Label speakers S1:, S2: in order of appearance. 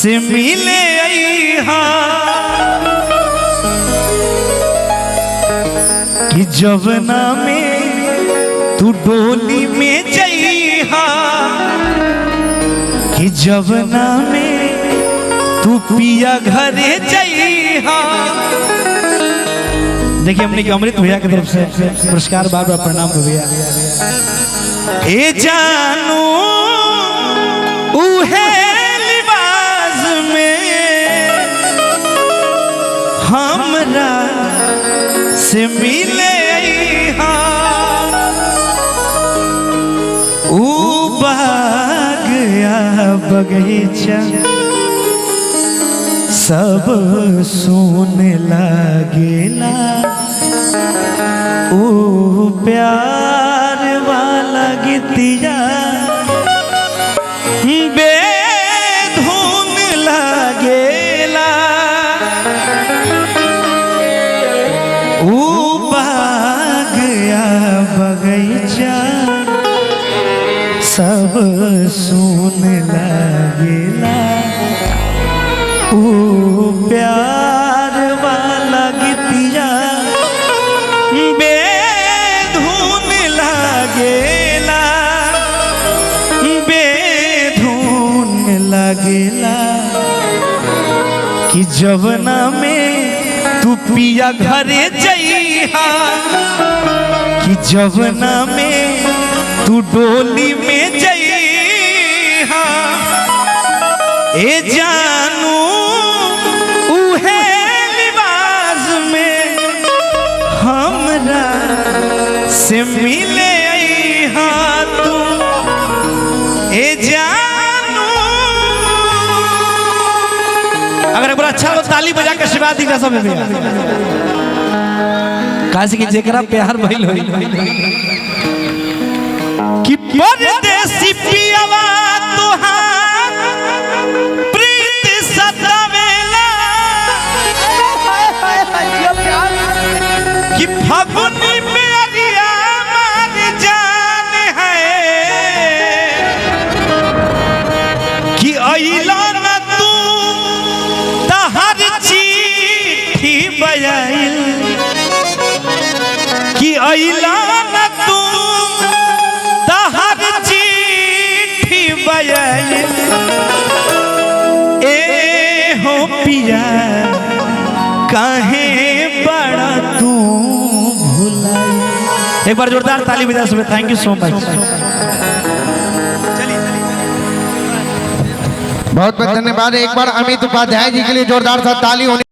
S1: से मिले अइहा कि जवना में तू डोली में जइहा कि जवना में तू पिया घरे जइहा। देखिए हमने अमृत भैया की तरफ से पुरस्कार बार बार प्रणाम भैया। ए जानू उहे लिबास में हमरा से मिले ऊ बाग या बगीचा सब सोने लागेला ओ प्यार वाला गीतिया बेधुन लागेला ओ बाग या बगीचा सब सुन लागेला ओ प्यार वाला गीतिया बेधुन लागेला बेधुन लागेला कि जवना में तू पिया घरे जइहा कि जवना में तू डोली में जइहा। ए जानू उहे लिबास में हमरा से मिले अइहा तू। ए जानू अगर एक बार अच्छा हो ताली बजा के आशीर्वाद दी सब भैया काशी की जेकरा प्यार भइल होई कि परदेसी पियावा तुहार प्रीत सतावेला कि फागुनी में अरिया मार जान है कि अइला न तू तहर चिट्ठी बजाइल कि अइला न तू ए हो पिया काहे बड़ा तू भुलाई। एक बार जोरदार ताली बजा सब। Thank you so much.
S2: बहुत बहुत धन्यवाद। एक बार अमित उपाध्याय जी के लिए जोरदार सा ताली होनी